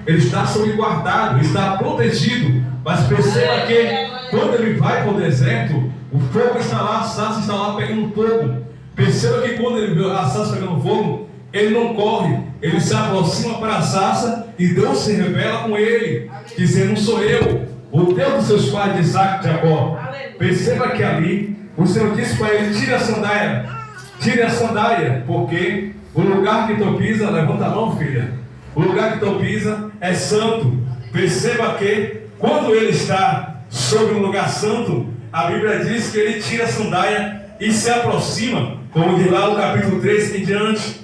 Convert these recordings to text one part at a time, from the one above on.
ele está sob guardado, está protegido. Mas perceba que quando ele vai para o deserto, o fogo está lá, a sarça está lá pegando fogo. Perceba que quando ele vê a sarça pegando fogo, ele não corre, ele se aproxima para a sarça e Deus se revela com ele, dizendo: sou eu, o Deus dos seus pais, de Isaac e Jacó. Perceba que ali o Senhor disse para ele: tire a sandália, porque o lugar que tu pisa, levanta a mão, filha, o lugar que tu pisa é santo. Perceba que quando ele está sobre um lugar santo, a Bíblia diz que ele tira a sandália e se aproxima, como diz lá no capítulo 3 em diante.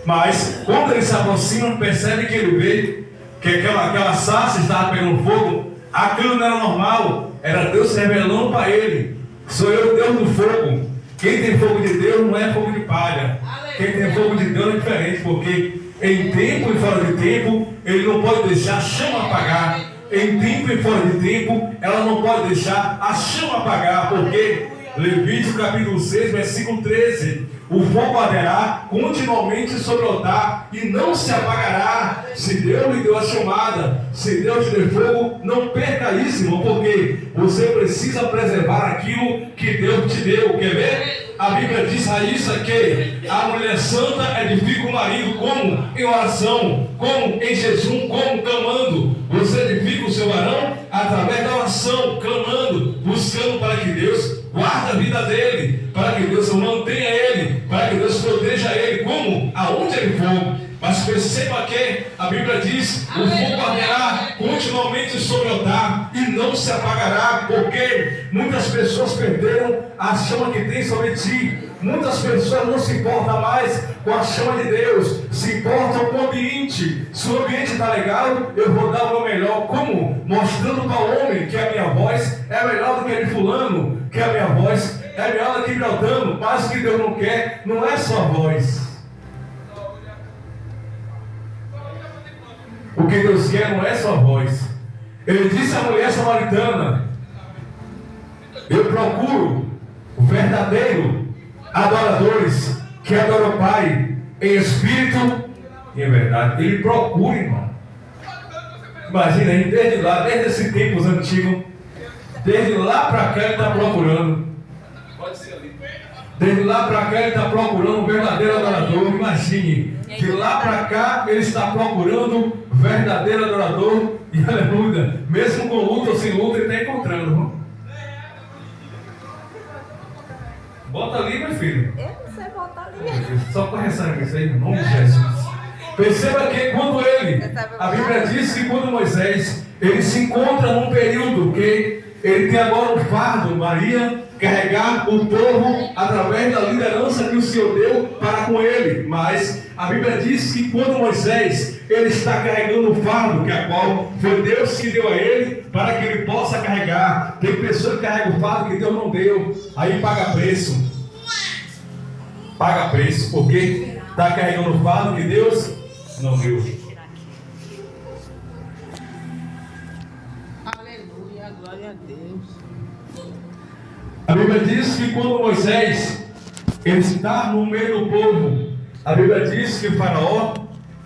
Mas quando ele se aproxima, percebe que ele vê que aquela sarça estava pegando fogo. Aquilo não era normal, era Deus se revelando para ele: sou eu, Deus do fogo. Quem tem fogo de Deus não é fogo de palha. Quem tem fogo de Deus é diferente, porque em tempo e fora de tempo ele não pode deixar a chama apagar. Em tempo e fora de tempo ela não pode deixar a chama apagar, porque Levítico capítulo 6, versículo 13: o fogo arderá continuamente sobre o altar e não se apagará. Se Deus lhe deu a chamada, se Deus te deu fogo, não perca isso, irmão, porque você precisa preservar aquilo que Deus te deu. Quer ver? A Bíblia diz a isso que a mulher santa edifica o marido como? Em oração, como em jejum, como clamando. Você edifica o seu varão através da oração, clamando, buscando para que Deus guarde a vida dele, para que Deus mantenha ele, para que Deus proteja ele, como? Aonde ele for. Mas perceba que a Bíblia diz: o fogo arderá continuamente sobre o altar e não se apagará, porque muitas pessoas perderam a chama que tem sobre ti. Muitas pessoas não se importam mais com a chama de Deus, se importam com o ambiente. Se o ambiente está legal, eu vou dar o meu melhor. Como? Mostrando para o homem que a minha voz é melhor do que a de fulano, que a minha voz é melhor do que Beltrano. Mas o que Deus não quer não é só a voz. O que Deus quer não é só a voz. Ele disse à mulher samaritana: eu procuro o verdadeiro adoradores que adoram o Pai em espírito e em verdade. Ele procura, irmão. Imagina, desde lá, desde esses tempos antigos, desde lá para cá ele está procurando. Desde lá para cá ele está procurando um verdadeiro adorador. Imagine, de lá para cá ele está procurando um verdadeiro adorador. E aleluia, mesmo com luta ou sem luta, ele está encontrando, irmão. Bota ali, meu filho. Eu não sei botar ali. Só correção isso aí, em nome de Jesus. Perceba que quando a Bíblia diz que quando Moisés, ele se encontra num período que ele tem agora um fardo, Maria, carregar o povo através da liderança que o Senhor deu para com ele. Mas a Bíblia diz que quando Moisés, ele está carregando o fardo, que a qual foi Deus que deu a ele, para que ele possa carregar. Tem pessoa que carrega o fardo que Deus não deu, aí paga preço. Paga preço, porque está carregando o fardo que Deus não deu. Aleluia, glória a Deus. A Bíblia diz que quando Moisés, ele está no meio do povo, a Bíblia diz que o Faraó,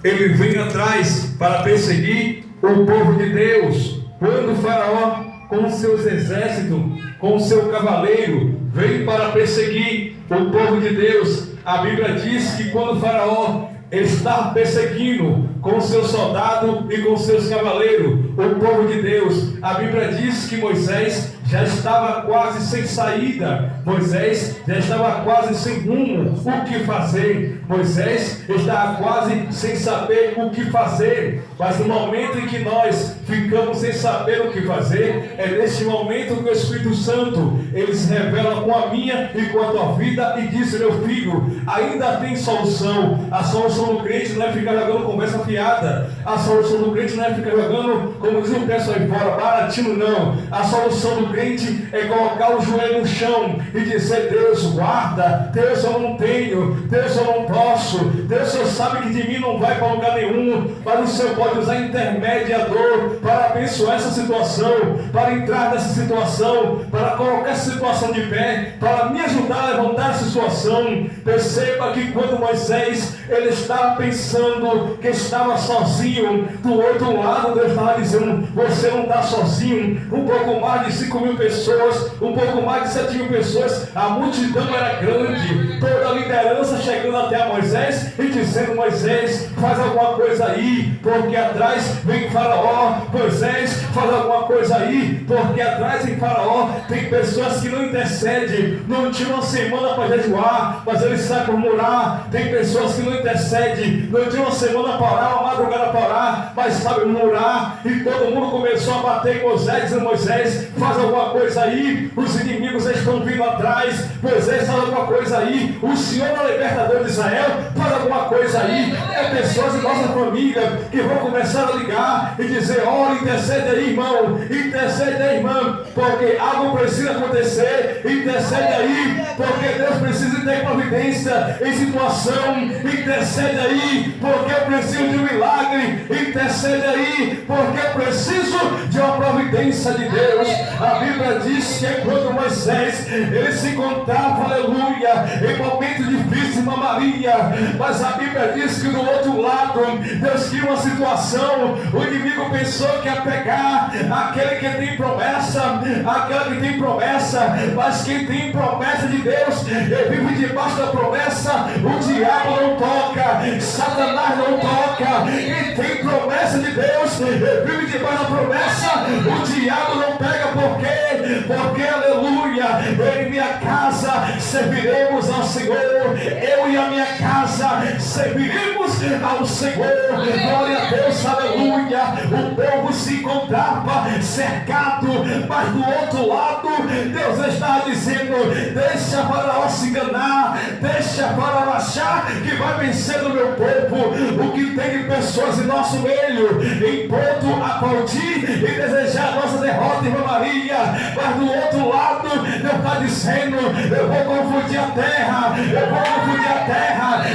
ele vem atrás para perseguir o povo de Deus. Quando o Faraó, com seus exércitos, com seu cavaleiro, vem para perseguir o povo de Deus, a Bíblia diz que quando o Faraó está perseguindo com seus soldados e com seus cavaleiros o povo de Deus, a Bíblia diz que Moisés já estava quase sem saída. Moisés já estava quase sem rumo, o que fazer. Moisés estava quase sem saber o que fazer. Mas no momento em que nós ficamos sem saber o que fazer, é neste momento que o Espírito Santo, ele se revela com a minha e com a tua vida e diz: meu filho, ainda tem solução. A solução do crente não é ficar jogando conversa fiada. A solução do crente não é ficar jogando, como diz o pessoal aí fora, baratinho, não. A solução do crente é colocar o joelho no chão e dizer: Deus, guarda, Deus, eu não tenho, Deus, eu não posso, Deus, o Senhor sabe que de mim não vai para lugar nenhum, mas o Senhor pode usar intermediador para abençoar essa situação, para entrar nessa situação, para colocar essa situação de pé, para me ajudar a levantar essa situação. Perceba que quando Moisés ele estava pensando que estava sozinho, do outro lado Deus estava dizendo: você não está sozinho. Um pouco mais de 5.000 pessoas, um pouco mais de 7.000 pessoas, a multidão era grande, toda a liderança chegando até a Moisés e dizendo: Moisés, faz alguma coisa aí, porque atrás vem Faraó. Moisés, faz alguma coisa aí, porque atrás vem Faraó. Tem pessoas que não intercedem, não tiram uma semana para jejuar, mas eles sabem murmurar. Tem pessoas que não intercedem, não tiram uma semana para orar, uma madrugada para orar, mas sabem murmurar. E todo mundo começou a bater em Moisés, dizendo: Moisés, faz alguma coisa aí, os inimigos estão vindo atrás. Moisés, faz alguma coisa aí, o Senhor é o libertador de Israel, faz alguma coisa aí. É pessoas de nossa família que vão começar a ligar e dizer: olha, intercede aí, irmão, intercede aí, irmão, porque algo precisa acontecer. Intercede aí, porque Deus precisa ter providência em situação. Intercede aí, porque eu preciso de um milagre. Intercede aí, porque eu preciso de uma providência de Deus. A Bíblia diz que quando Moisés ele se encontrava, aleluia, em momentos difíceis, Maria, mas a Bíblia diz que do outro lado Deus cria uma situação. O inimigo pensou que ia pegar aquele que tem promessa, aquele que tem promessa, mas quem tem promessa de Deus ele vive debaixo da promessa. O diabo não toca, Satanás não toca. Quem tem promessa de Deus ele vive debaixo da promessa. O diabo não pega. Por quê? Porque, aleluia, eu e minha casa serviremos ao Senhor. Eu e a minha casa serviremos ao Senhor. Glória a Deus, aleluia. O povo se encontrava cercado, mas do outro lado Deus está dizendo: deixa Faraó se enganar, deixa Faraó achar que vai vencer o meu povo. O que tem de pessoas em nosso meio em ponto a aplaudir e desejar a nossa derrota, irmã Maria, mas do outro lado Deus está dizendo: eu vou confundir a terra, eu vou confundir a terra.